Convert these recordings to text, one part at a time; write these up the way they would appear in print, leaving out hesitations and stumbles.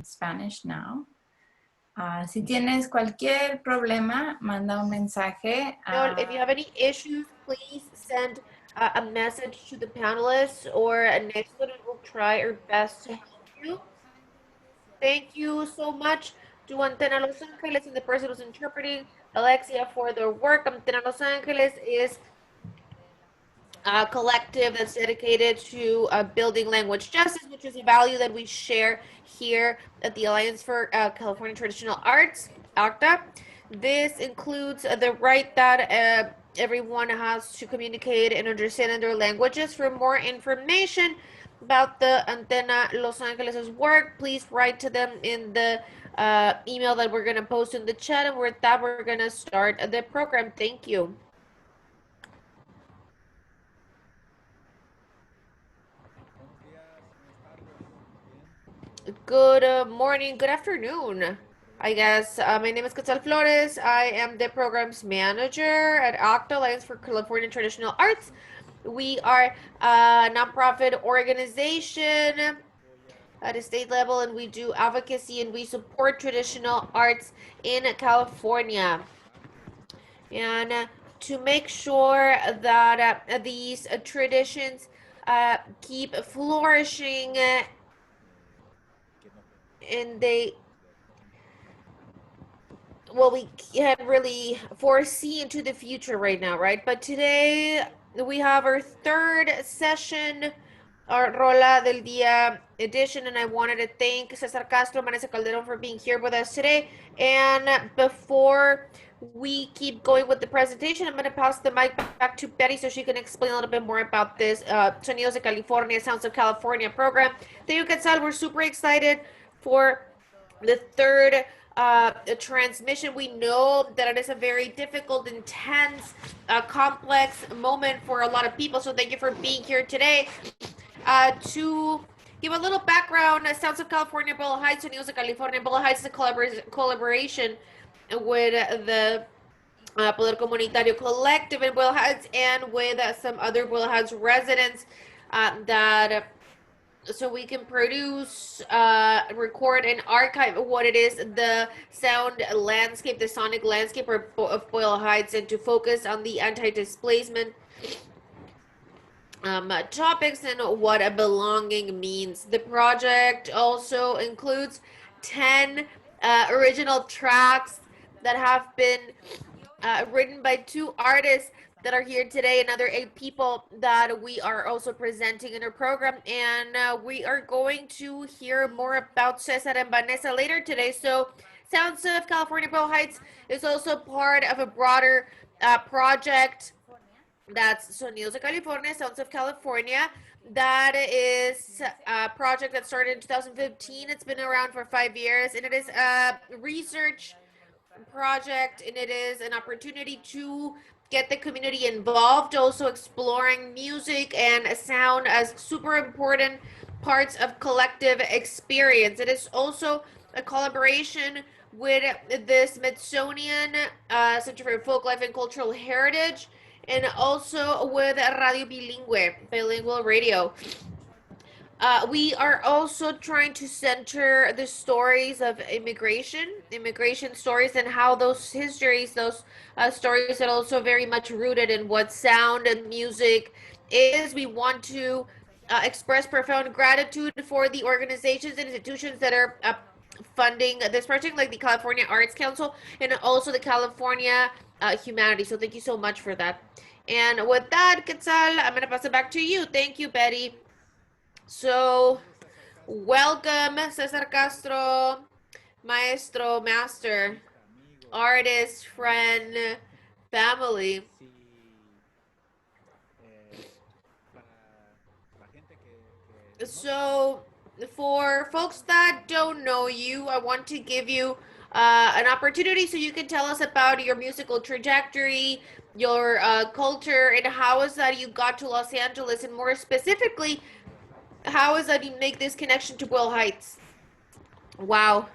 Spanish now. Si tienes cualquier problema, manda un mensaje. If you have any issues, please send a message to the panelists or next one, and we'll try our best to help you. Thank you so much to Antena Los Angeles and the person who's interpreting, Alexia, for their work. Antena Los Angeles is a collective that's dedicated to building language justice, which is a value that we share here at the Alliance for California Traditional Arts, ACTA. This includes the right that everyone has to communicate and understand in their languages. For more information about the Antena Los Angeles' work, please write to them in the email that we're going to post in the chat. And with that, we're going to start the program. Thank you. Good morning, good afternoon. I guess my name is Quetzal Flores. I am the programs manager at ACTA, Alliance for California Traditional Arts. We are a nonprofit organization at a state level, and we do advocacy and we support traditional arts in California. And to make sure that these traditions keep flourishing and we can't really foresee into the future right now, right? But today we have our third session, our Rola del Día edition, and I wanted to thank Cesar Castro Vaneza Calderón for being here with us today. And before we keep going with the presentation, I'm going to pass the mic back to Betty so she can explain a little bit more about this Sonidos de California, Sounds of California program. Thank you, Quetzal. We're super excited for the third transmission. We know that it is a very difficult, intense, complex moment for a lot of people. So thank you for being here today. To give a little background, Sounds of California, Boyle Heights, Sonidos de California. Boyle Heights is a collaboration with the Poder Comunitario Collective in Boyle Heights and with some other Boyle Heights residents so we can produce, record, and archive what it is, the sound landscape, the sonic landscape of Boyle Heights, and to focus on the anti-displacement topics and what a belonging means. The project also includes 10 original tracks that have been written by 2 artists that are here today, another 8 people that we are also presenting in our program, and we are going to hear more about Cesar and Vanessa later today. So Sounds of California, Boyle Heights is also part of a broader project that's Sonidos de California, Sounds of California. That is a project that started in 2015. It's been around for 5 years, and it is a research project, and it is an opportunity to get the community involved, also exploring music and sound as super important parts of collective experience. It is also a collaboration with the Smithsonian Center for Folklife and Cultural Heritage, and also with Radio Bilingüe, bilingual radio. We are also trying to center the stories of immigration stories, and how those histories, those stories are also very much rooted in what sound and music is. We want to express profound gratitude for the organizations and institutions that are funding this project, like the California Arts Council and also the California Humanities. So thank you so much for that. And with that, Quetzal, I'm going to pass it back to you. Thank you, Betty. So, welcome, Cesar Castro, master, artist, friend, family. So, for folks that don't know you, I want to give you an opportunity so you can tell us about your musical trajectory, your culture, and how is that you got to Los Angeles, and more specifically, how is that you make this connection to Boyle Heights? Wow.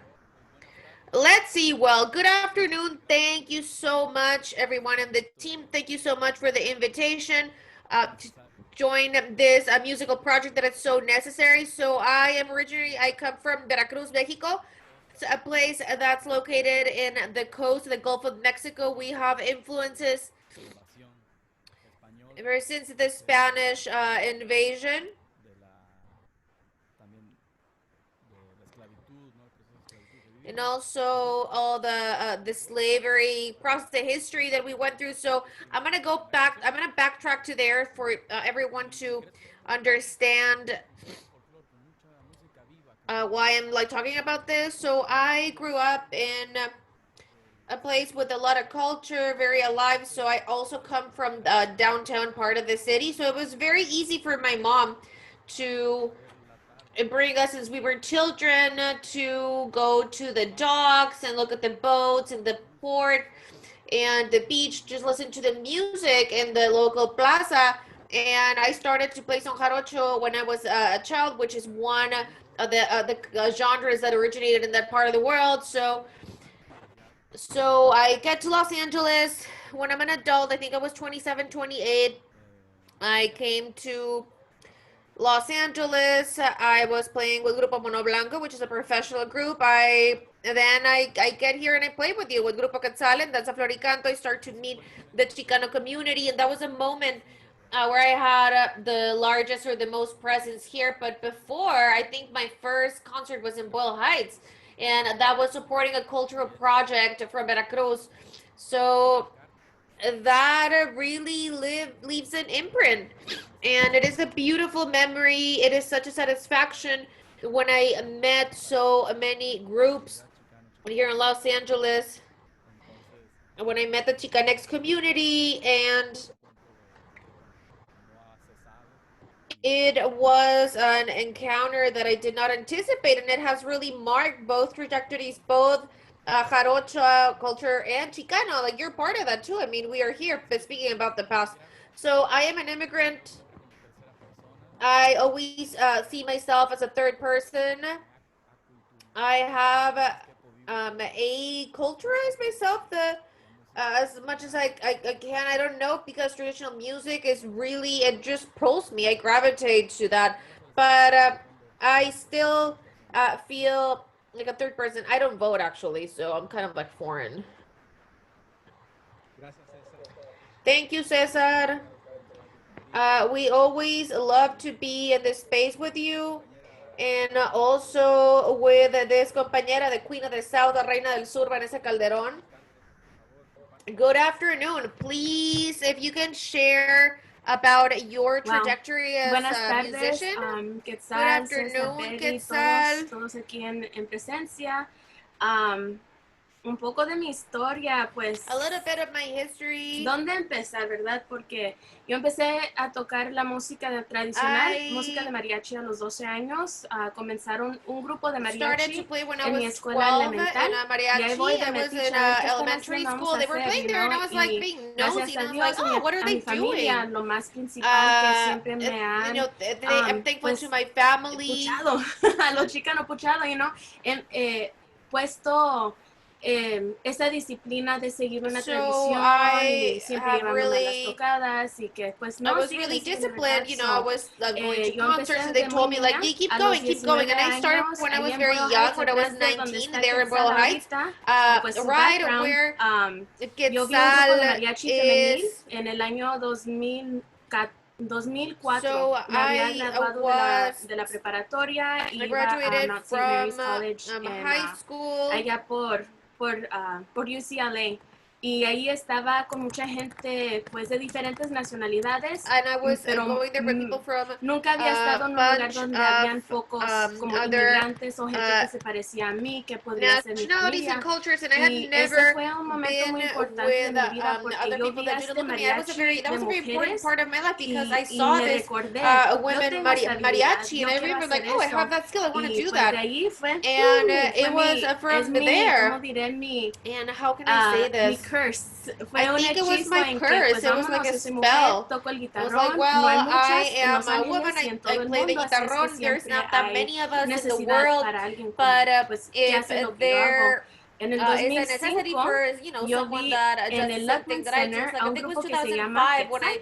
Let's see. Well, good afternoon. Thank you so much, everyone in the team. Thank you so much for the invitation join this musical project that is so necessary. So I come from Veracruz, Mexico. It's a place that's located in the coast of the Gulf of Mexico. We have influences ever since the Spanish invasion. And also all the slavery process, the history that we went through. So I'm gonna go back. I'm gonna backtrack to there for everyone to understand why I'm like talking about this. So I grew up in a place with a lot of culture, very alive. So I also come from the downtown part of the city. So it was very easy for my mom to bring us since we were children to go to the docks and look at the boats and the port and the beach, just listen to the music in the local plaza. And I started to play son jarocho when I was a child, which is one of the genres that originated in that part of the world. So I get to Los Angeles when I'm an adult. I think I was 27, 28. I came to Los Angeles. I was playing with Grupo Mono Blanco, which is a professional group. I get here and I play with you with Grupo Quetzal, and that's a Floricanto. I start to meet the Chicano community, and that was a moment where I had the largest or the most presence here. But before, I think my first concert was in Boyle Heights, and that was supporting a cultural project from Veracruz. So that really leaves an imprint, and it is a beautiful memory. It is such a satisfaction when I met so many groups here in Los Angeles, when I met the Chicanx community, and it was an encounter that I did not anticipate, and it has really marked both trajectories, both Jarocha culture and Chicano. Like, you're part of that too. I mean, we are here speaking about the past. So I am an immigrant. I always see myself as a third person. I have culturized myself as much as I can. I don't know, because traditional music is really, it just pulls me. I gravitate to that. But I still feel like a third person. I don't vote actually, so I'm kind of like foreign. Thank you, Cesar. We always love to be in this space with you. And also with this compañera, the Queen of the South, la Reina del Sur, Vaneza Calderón. Good afternoon. Please, if you can share about your trajectory as a musician. Quetzal, Good afternoon, Quetzal. Todos aquí en presencia. Un poco de mi historia, pues. A little bit of my history. ¿Dónde empezar, verdad? Porque yo empecé a tocar la música tradicional, música de mariachi a los 12 años. Comenzaron un grupo de mariachi en mi escuela elemental. Y ahí voy de metiche, elementary school. They were playing there, and I was like being nosy, and I was like, oh, what are they doing? Lo más principal que siempre me han, I'm thankful to my family. Puchado, a los chicanos puchado, puesto esa disciplina de seguir una tradición y siempre llevamos las tocadas y que pues no. I was really disciplined, I was going to concerts and they told me like, keep going, and I started when I was very young, when I was 19, there in Boyle Heights, right where Quetzal is. En el año 2004 so me había graduado de la preparatoria y iba a Mount St. Mary's College high school. Allá por UCLA, y ahí estaba con mucha gente pues de diferentes nacionalidades. And I was going there with people from nunca había estado en un lugar donde habían pocos como inmigrantes o gente que se parecía a mí, que podría ser mi familia. And cultures, and I had y never ese fue un momento muy importante en mi vida porque yo vi a este mariachi that was a very important part of my life, because I y saw me this recordé, women mariachi, and I remember like, oh, I have that skill, I want to do that. De ahí fue, and it was from there. ¿Cómo diré? And how can I say this? Mi curse. Fue I think it was my curse. It was like a spell. It was like, well, I am a woman. I play the guitarrón. There's not that many of us in the world, but if there is a necessity for someone that does something that I do, like I think it was 2005 when I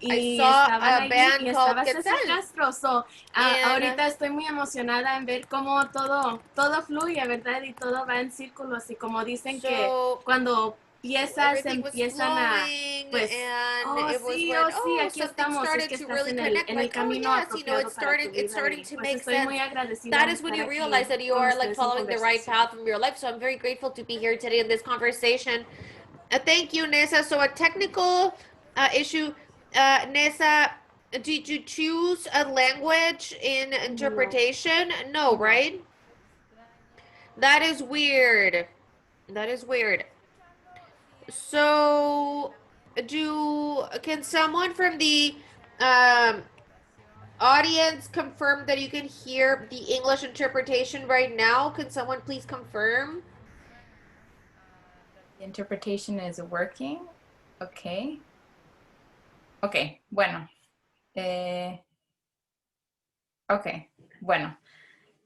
I saw a band called Cesar Castro. So, ahorita estoy muy emocionada en ver cómo todo fluye, ¿verdad? Y todo va en círculos. Y como dicen que cuando piezas empiezan a, pues, sí, aquí estamos, es que estás en el camino apropiado para tu vida. Y pues estoy muy agradecida. That is when you realize that you are like following the right path of your life. So I'm very grateful to be here today in this conversation. Thank you, Nessa. So a technical issue, Nessa, did you choose a language in interpretation? No, right? That is weird. That is weird. So, can someone from the audience confirm that you can hear the English interpretation right now? Can someone please confirm? The interpretation is working. Okay. Okay, bueno. Okay, bueno.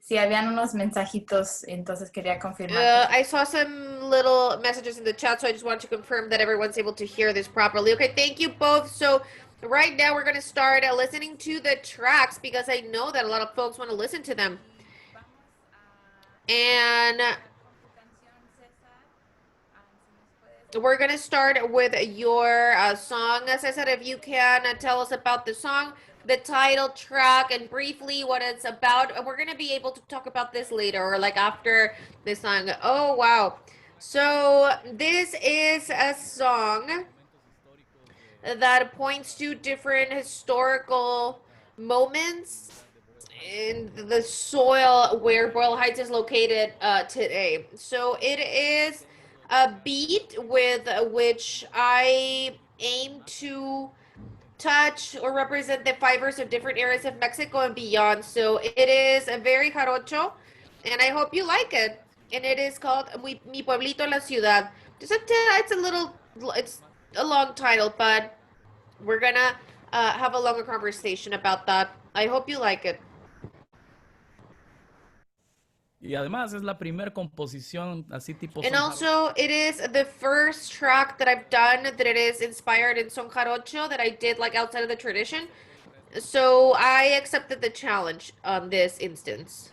Sí, habían unos mensajitos, entonces quería confirmar. I saw some little messages in the chat, so I just wanted to confirm that everyone's able to hear this properly. Okay, thank you both. So right now we're going to start listening to the tracks because I know that a lot of folks want to listen to them. And we're going to start with your song, Cesar, if you can tell us about the song, the title track, and briefly what it's about. We're going to be able to talk about this later or like after the song. Oh, wow. So this is a song that points to different historical moments in the soil where Boyle Heights is located today. So it is a beat with which I aim to touch or represent the fibers of different areas of Mexico and beyond. So it is a very jarocho, and I hope you like it. And it is called Mi Pueblito La Ciudad. It's a long title, but we're gonna have a longer conversation about that. I hope you like it. Y además es la primera composición así tipo. And also it is the first track that I've done that it is inspired in son jarocho that I did like outside of the tradition. So I accepted the challenge on this instance.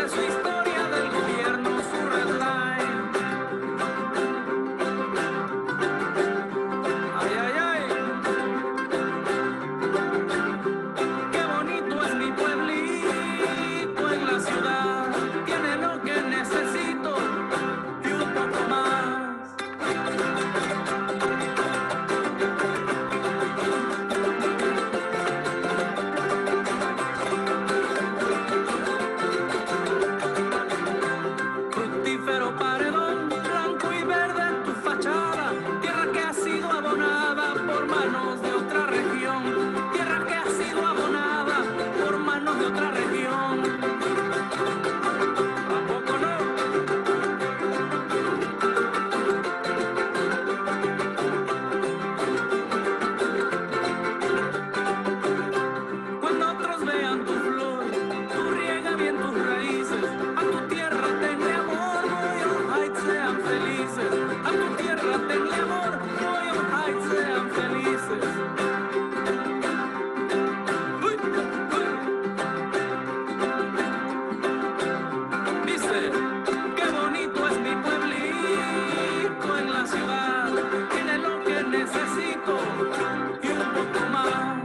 Su historia del gobierno en tus raíces, a tu tierra tenle amor, Boyle Heights sean felices, a tu tierra tenle amor, Boyle Heights sean felices. Uy, uy. Dice, qué bonito es mi pueblito en la ciudad, tiene lo que necesito y un poco más.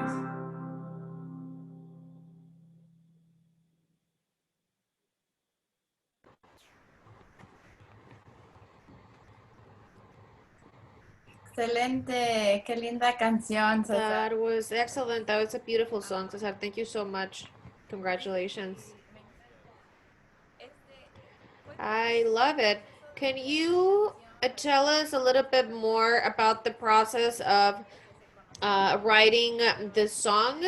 Excelente, qué linda canción, Cesar. That was excellent. That was a beautiful song, Cesar. Thank you so much. Congratulations. I love it. Can you tell us a little bit more about the process of writing this song?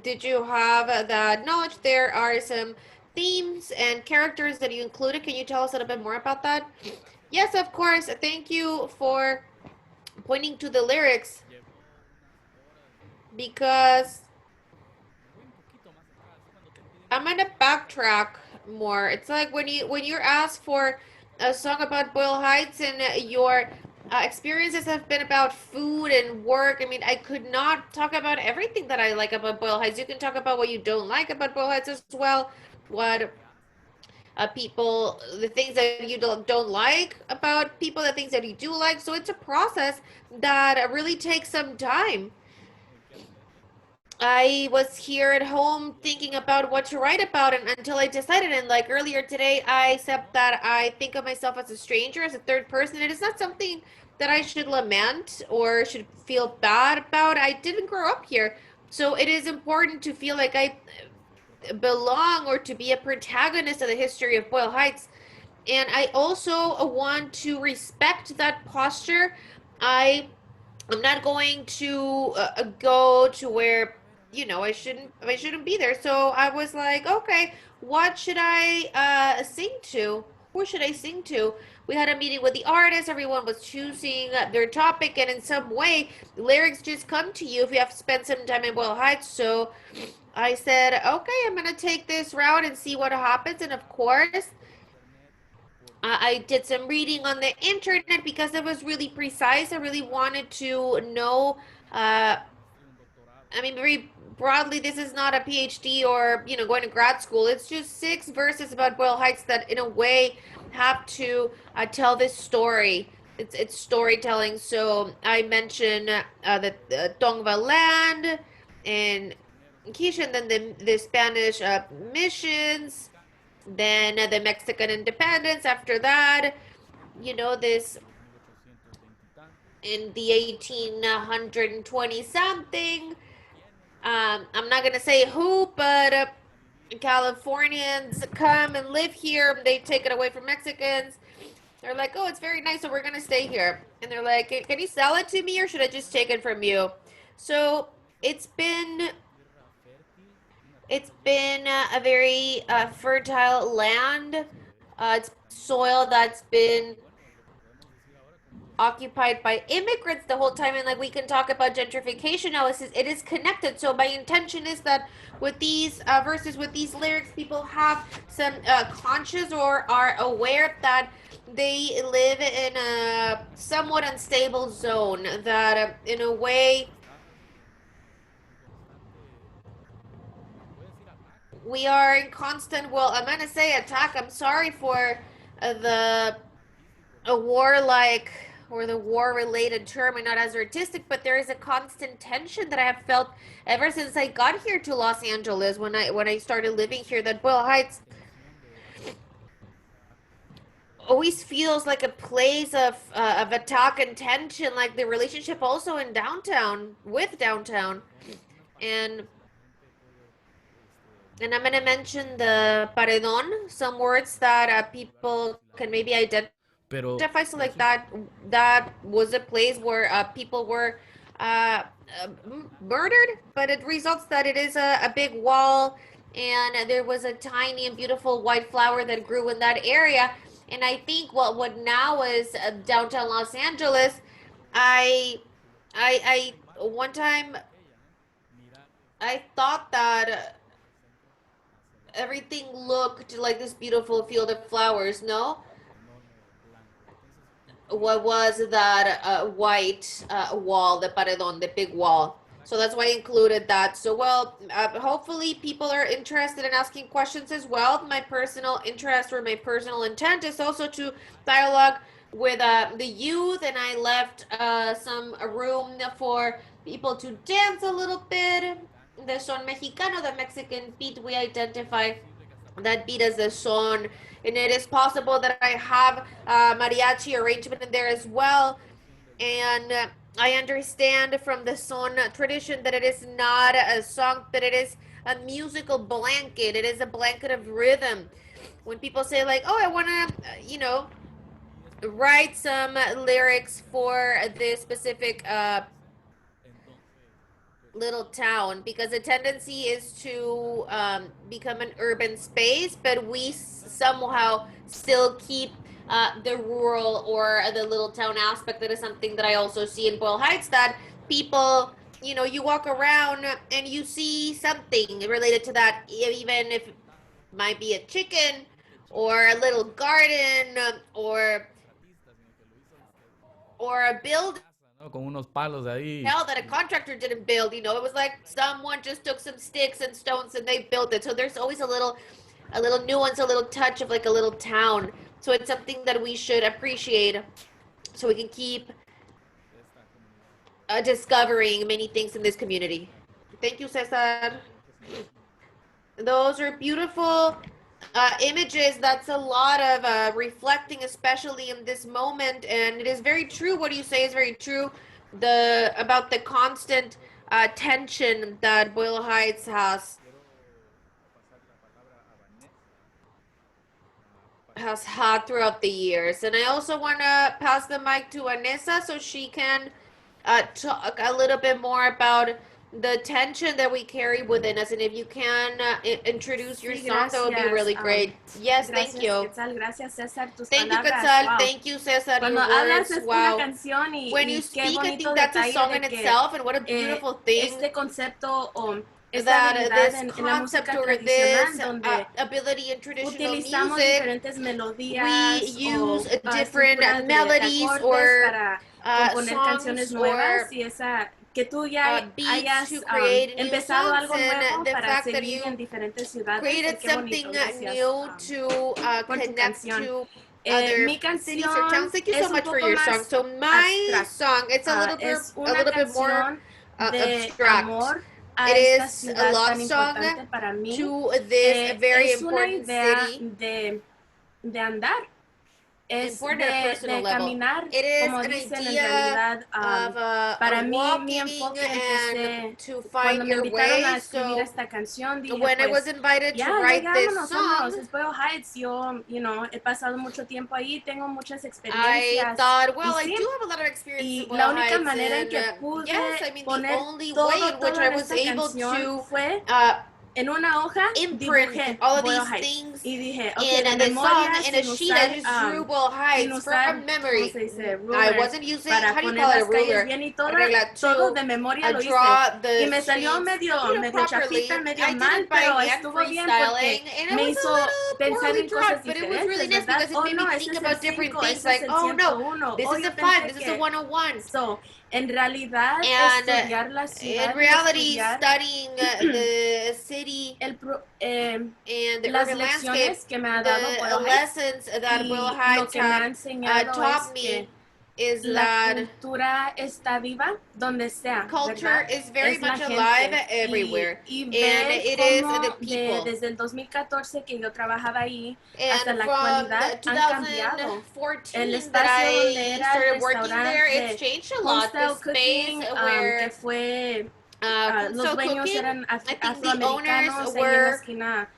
Did you have that knowledge? There are some themes and characters that you included. Can you tell us a little bit more about that? Yes, of course. Thank you for pointing to the lyrics, because I'm gonna backtrack more. It's like when you're asked for a song about Boyle Heights and your experiences have been about food and work. I mean, I could not talk about everything that I like about Boyle Heights. You can talk about what you don't like about Boyle Heights as well. What people, the things that you don't like about people, the things that you do like. So it's a process that really takes some time. I was here at home thinking about what to write about, and until I decided. And like earlier today, I said that I think of myself as a stranger, as a third person. It is not something that I should lament or should feel bad about. I didn't grow up here, so it is important to feel like I belong or to be a protagonist of the history of Boyle Heights. And I also want to respect that posture. I'm not going to go to where I shouldn't be there. So I was like, okay, what should I sing to? Who should I sing to? We had a meeting with the artists. Everyone was choosing their topic, and in some way, lyrics just come to you if you have spent some time in Boyle Heights. So I said, okay, I'm gonna take this route and see what happens. And of course, I did some reading on the internet because it was really precise. I really wanted to know. I mean, very broadly, this is not a PhD or going to grad school. It's just 6 verses about Boyle Heights that, in a way, have to tell this story. It's storytelling. So I mentioned the Tongva land and Quiche, and then the Spanish missions, then the Mexican independence. After that, this in the 1820 something. I'm not gonna say who, but Californians come and live here. They take it away from Mexicans. They're like, oh, it's very nice, so we're gonna stay here. And they're like, can you sell it to me, or should I just take it from you? So it's been a very fertile land. It's soil that's been occupied by immigrants the whole time, and like we can talk about gentrification now. It is connected. So my intention is that with these verses, with these lyrics, people have some conscious or are aware that they live in a somewhat unstable zone, that in a way we are in constant, well, I'm gonna say attack. I'm sorry for the a warlike or the war-related term, and not as artistic, but there is a constant tension that I have felt ever since I got here to Los Angeles, when I started living here, that Boyle Heights always feels like a place of attack and tension, like the relationship also in downtown, with downtown. and and I'm gonna mention the paredon, some words that people can maybe identify. So like that was a place where people were uh, murdered, but it results that it is a big wall, and there was a tiny and beautiful white flower that grew in that area. And I think what now is downtown Los Angeles, I one time I thought that everything looked like this beautiful field of flowers, no? What was that white wall, the paredón, the big wall? So that's why I included that. So, well, hopefully people are interested in asking questions as well. My personal interest or my personal intent is also to dialogue with the youth, and I left some room for people to dance a little bit. The son mexicano, the Mexican beat, we identify that beat as the son, and it is possible that I have mariachi arrangement in there as well. And I understand from the son tradition that it is not a song, but it is a musical blanket. It is a blanket of rhythm. When people say like, oh, I want to, write some lyrics for this specific little town, because the tendency is to become an urban space, but we somehow still keep the rural or the little town aspect. That is something that I also see in Boyle Heights, that people, you walk around and you see something related to that, even if it might be a chicken or a little garden or a building. Con unos palos ahí. Hell, that a contractor didn't build, it was like someone just took some sticks and stones and they built it. So there's always a little nuance, a little touch of like a little town. So it's something that we should appreciate, so we can keep discovering many things in this community. Thank you, Cesar. Those are beautiful images. That's a lot of reflecting, especially in this moment. And it is very true. What you say is very true. About the constant tension that Boyle Heights has had throughout the years. And I also want to pass the mic to Vanessa so she can talk a little bit more about the tension that we carry within us. And if you can introduce your song, that would be really great. Yes, gracias, thank you. Quetzal, gracias, César, tus Thank palabras. You, Quetzal. Wow. Thank you, Cesar. Cuando your hablas words. es Wow. una canción When you speak, I think that's a song in itself, and what a beautiful thing. Este concepto esta that habilidad this en la música concept or tradicional this donde ability in traditional utilizamos music, diferentes melodías we use o different estructuras melodies de or para componer canciones nuevas y esa que tú ya hayas empezado algo nuevo para seguir en diferentes ciudades. Created Qué something bonito, new to connect to other mi cities or towns. Thank you so es un much for poco your más song. So my abstracto. song, it's a little bit more abstract. Amor it is a love song to this very important city. De andar. Es de caminar, como dicen en realidad, para mí mi enfoque empecé cuando me invitaron a escribir esta canción, dije when I was invited to write this song, es Boyle Heights, yo, he pasado mucho tiempo ahí, tengo muchas I experiencias. thought, well, I do have a lot of experience in Boyle la única Heights, manera en que pude poner the only way in which I was able to fue en una hoja imprint all of these things y dije, in the song, in a sheet. I just drew Boyle Heights from memory. I wasn't using, how do you call it, a ruler? Todo de memoria lo hice. Y me salió medio chafita, medio mal, pero estuvo bien porque me hizo pensar en cosas diferentes, ¿verdad? Oh no, ese es el 5, ese es el 101. This is a 5, this is a 101. So, en realidad, estudiar la ciudad, in reality, studying the city and the las urban lecciones landscape, que me ha dado the lessons that Boyle Heights have taught me is that cultura está viva donde sea. Culture ¿verdad? is very much alive everywhere, and it is the people. Desde el 2014 que yo trabajaba ahí hasta And la from actualidad han cambiado. 2014 El that espacio donde I era started working there, it's changed a lot. The cooking, space where que fue los dueños cooking, eran I think the afroamericanos, owners ahí en la were esquina,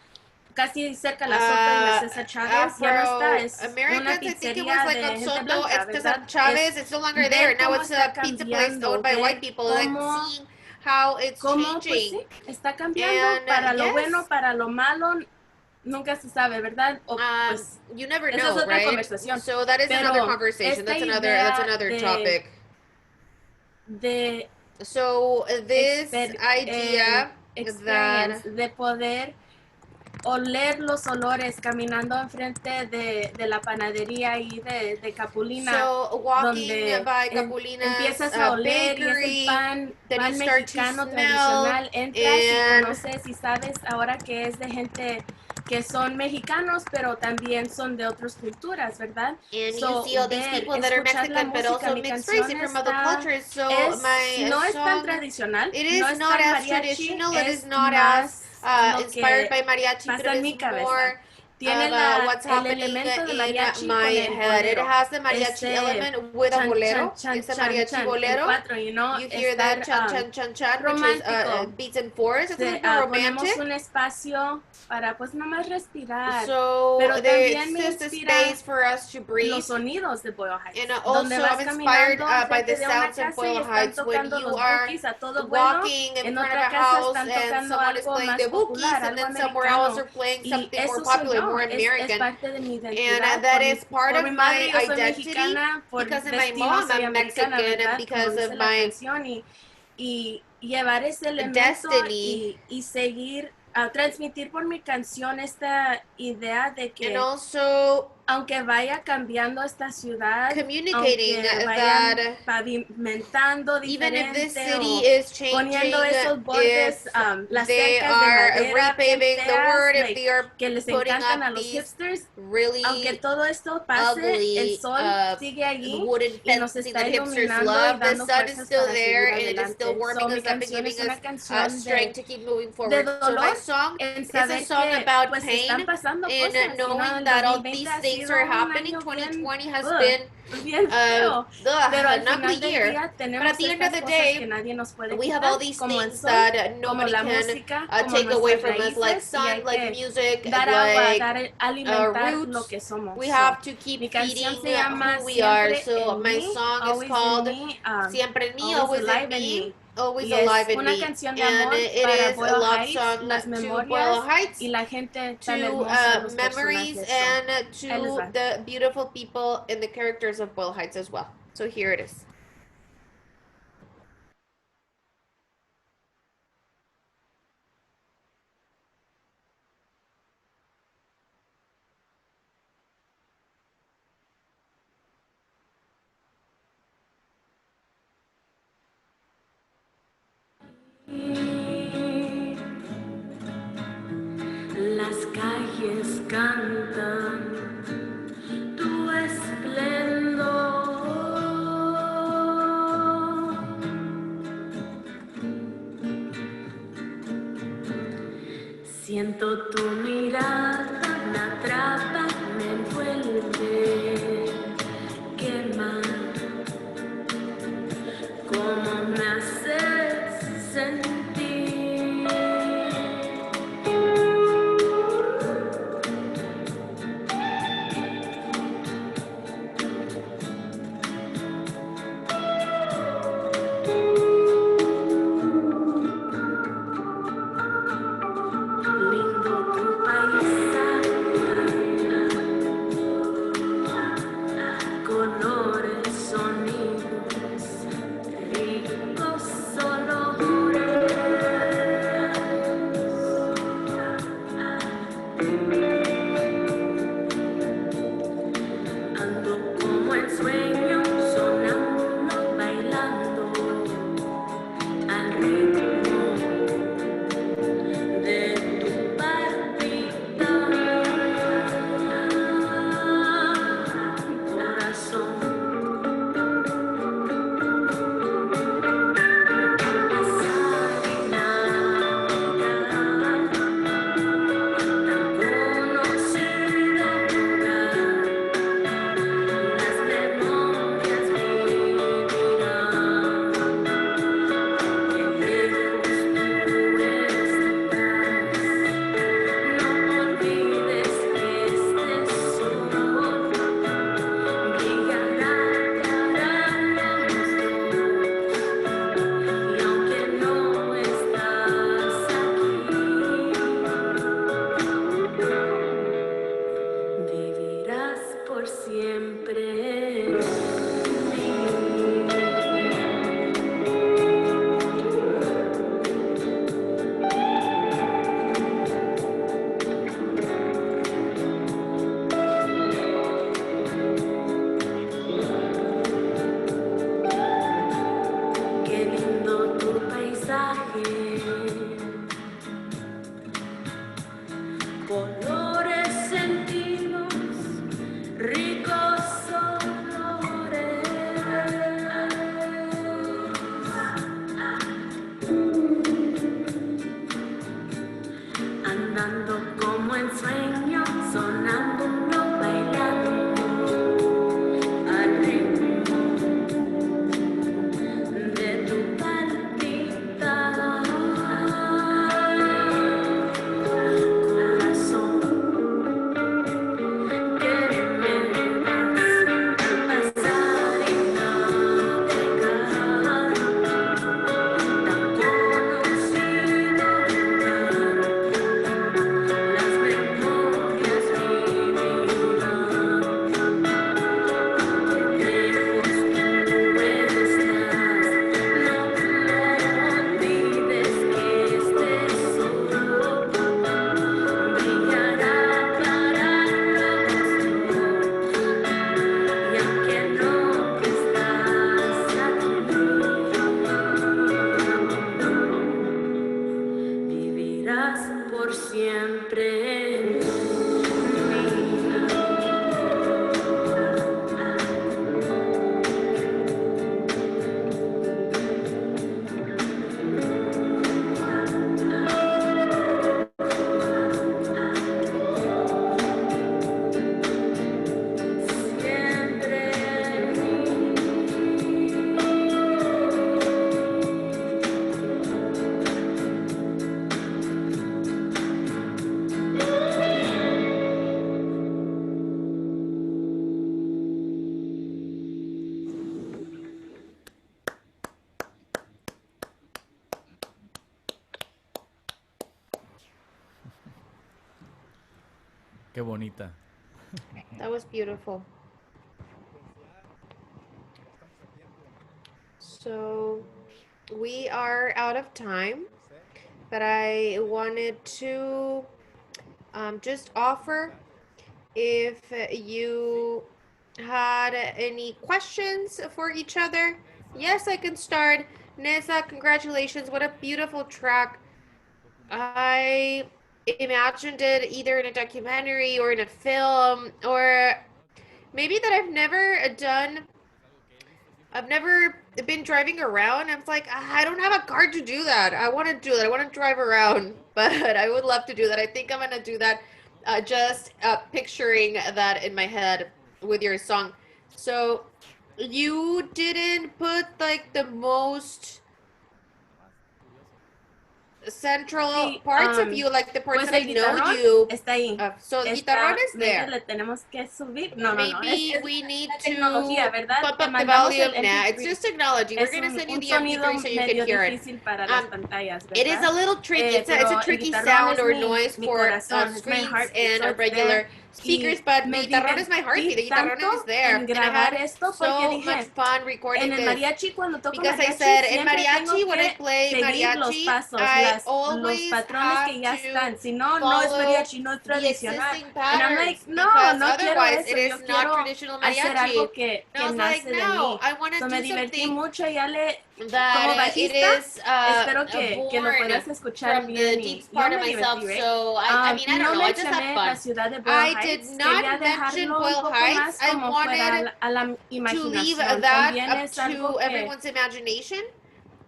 casi cerca de la Soto y la Cesar Chávez, ya no está, es una pizzería de gente blanca, ¿verdad? Chavez, it's no longer there. Now it's a pizza place owned by white people. And seeing how it's changing. Pues, sí, está cambiando para lo bueno, para lo malo. Nunca se sabe, ¿verdad? Pues, you never esa know, es otra right? conversación. So that is another conversation. That's another topic. So this idea that de poder oler los olores caminando enfrente de la panadería y de Capulina, So walking donde by Capulina's empiezas a oler bakery, y es el pan that you start to mexicano smell, tradicional. Entras y and conoces y sabes ahora que es de gente que son mexicanos, pero también son de otras culturas, ¿verdad? you see all these people that are Escuchar la Mexican but música, also mi mixed canción race and from other está, cultures. So my no es tan song, tradicional, it no is es not tan as mariachi, traditional, it is es not más as lo inspired que by mariachi, but pasa it en mi is cabeza. more Tiene of what's el happening elemento de in mariachi my con el head. It bolero. has the mariachi Ese element with a chan, bolero. chan, It's a chan, mariachi chan, el bolero. cuatro, you know, You hear estar the chan chan chan chan, which is romántico. beats and fours. It's a little more romantic. Ponemos un espacio para pues nomás respirar. So Pero there's también me just a inspira space for us to breathe. los sonidos de Boyle Heights. And Donde also vas I'm inspired caminando by the enfrente de una sounds of casa y Boyle están Heights when tocando you los are bookies a todo bueno. walking in En front of a otra casa house están and tocando someone is algo playing más the bookies popular, and algo then somewhere else americano. are playing Y something more eso soy popular, yo, more es American. parte de mi And identidad. that is part por of mi my madre, yo soy identity mexicana, por because of my destino mom, soy I'm americana, Mexican, ¿verdad? and because Como dice of la my canción y llevar ese elemento destiny. y seguir a transmitir por mi canción esta idea de And que also aunque vaya cambiando esta ciudad, communicating aunque vayan that pavimentando even if this diferente city o is poniendo changing, esos bordes, if las they cercas de are madera bien repaving the feas, word, if like, they are que les putting encantan a up los these hipsters, really aunque todo esto pase, el ugly sol sigue allí wooden y nos fencing está that hipsters iluminando y love, the dando sun is fuerzas still para there seguir and it is still adelante. warming Mi us up and canción giving es una us canción strength to keep moving de forward. So my dolor song en is a saber song que about pues pain están pasando in cosas, knowing el that all 2020 these ha things sido are un happening. año 2020 has bien, been bien feo, pero al an ugly final del year. día But tenemos at the end of estas the cosas que day, nadie nos puede we have quitar, all these como el things sol, that como nobody la can música, como take away nuestras from us, like raíces, y hay sun, like que music, dar agua, like dar alimentar lo roots. que somos. We have to keep Mi canción feeding se llama who we are. Siempre So en my mí, song is always in called me, Siempre en mí, always always in alive in me, me. always Y es alive in una me. canción de And amor it para is a Boyle love Heights, song las to memorias Boyle Heights, y la gente tan to hermosa, los memories, personajes. and Ahí les to va. the beautiful people and the characters of Boyle Heights as well. So here it is. Las calles cantan tu esplendor. Siento tu mirada, me atrapa, me envuelve, quema. Cómo me haces sentir. Lindo tu paisaje, colores, sonidos, ricos olores. Ando como en sueño, sonando, bailando al ritmo de tu palpita, corazón. Esa dinámica tan Qué bonita. That was beautiful. So we are out of time, but I wanted to just offer if you had any questions for each other. Yes, I can start. Nessa, congratulations. What a beautiful track. I imagined it either in a documentary or in a film, or maybe that I've never been driving around. I was like, I don't have a car to do that. I want to do that. I want to drive around, but I would love to do that. I think I'm going to do that, just picturing that in my head with your song. So you didn't put like the most central parts of you, like the parts pues that I know you. Está ahí. So the guitarrón is there. Le tenemos que subir. No, Maybe es we need to ¿verdad? pump up the volume. Nah, it's just technology. We're going to send you the MP3 so you can hear it. Para las pantallas, it is a little tricky. It's a tricky sound or noise for screens and regular speakers, but the guitarrón is my heartbeat. The guitarrón is there. And I had so much fun recording this. Because I said, in mariachi, when I play mariachi, I always have to follow the existing patterns, because otherwise it is not traditional mariachi. And I was like, no, I want to do something that it is born from the deep part of myself. So I mean, I don't know, I just have fun. I did not mention Boyle Heights. I wanted to leave that up to everyone's imagination.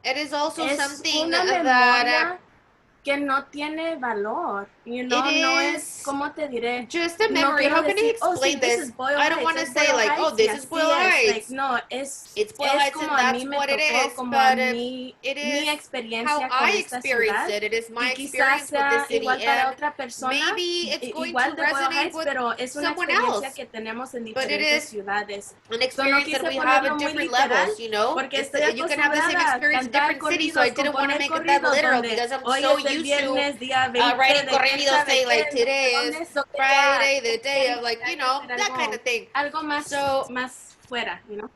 It is also something that que no tiene valor, you know, no es, ¿cómo te diré? Just a memory. How can I explain this? I don't want to say like, oh, this is Boyle Heights. No, it's Boyle Heights and that's what it is, but it is how I experience it. It is my experience with the city, and maybe it's going to resonate with someone else, but it is an experience that we have at different levels, you know? You can have the same experience in different cities, so I didn't want to make it that literal, because I'm so used to writing corridos, say like today is Friday, the day of, like, you know, that kind of thing. So más fuera, you know?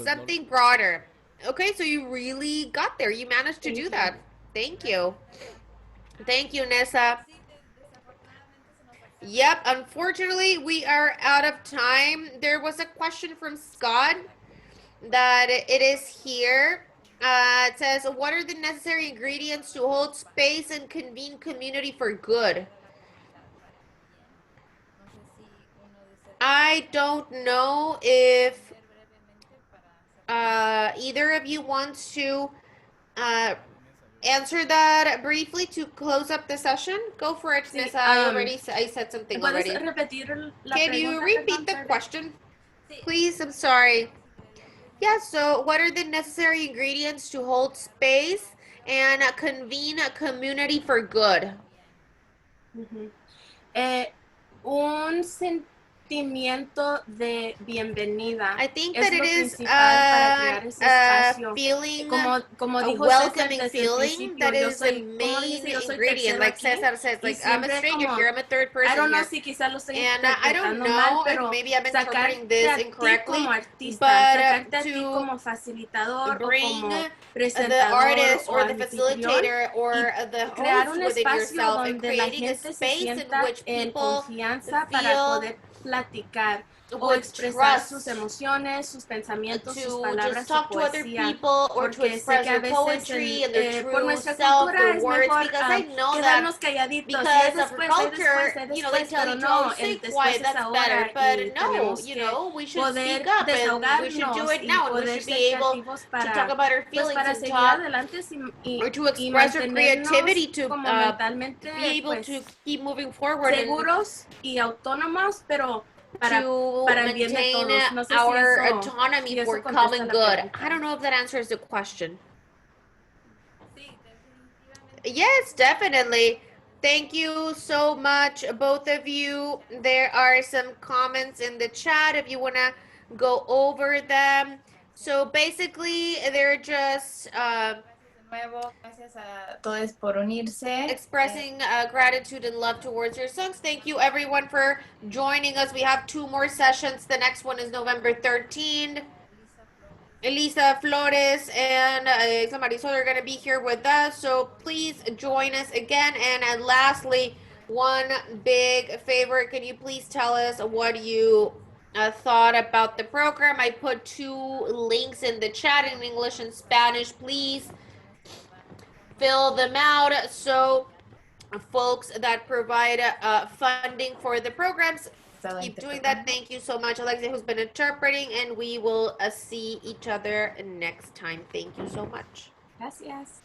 Something broader. Okay, so you really got there. You managed to do that. Thank you. Thank you, Nessa. Yep, unfortunately, we are out of time. There was a question from Scott that it is here. It says, what are the necessary ingredients to hold space and convene community for good? I don't know if either of you wants to answer that briefly to close up the session. Go for it, Nessa. I said something already. Can you repeat the question, please? I'm sorry. Yeah, so what are the necessary ingredients to hold space and convene a community for good? Un sentimiento de bienvenida. I think that it is a feeling, a welcoming feeling that is the main ingredient. Like Cesar says, like, I'm a stranger here, I'm a third person here. And I don't know if maybe I'm interpreting this incorrectly, but to bring the artist or the facilitator or the host within yourself and creating a space in which people feel platicar o expresar sus emociones, sus pensamientos, sus palabras, to talk su to other poesía, people or to express their poetry and their true self, their words, because I know that because of our culture, you know, they tell you to stay quiet, that's better, but no, you know, we should speak up and we should do it now, and we should be able to talk about our feelings and talk, or to express our creativity, to be able to keep moving forward seguros y autónomos, pero to maintain our autonomy for common good. I don't know if that answers the question. Yes, definitely. Thank you so much, both of you. There are some comments in the chat if you want to go over them. So basically, they're just nuevo, gracias a todos por unirse. Expressing gratitude and love towards your songs. Thank you everyone for joining us. We have 2 more sessions. The next one is November 13th. Elisa Flores and Marisol are going to be here with us. So please join us again. And lastly, one big favor. Can you please tell us what you thought about the program? I put 2 links in the chat in English and Spanish. Please fill them out. So folks that provide funding for the programs, keep doing that. Thank you so much, Alexia, who's been interpreting, and we will see each other next time. Thank you so much. Gracias.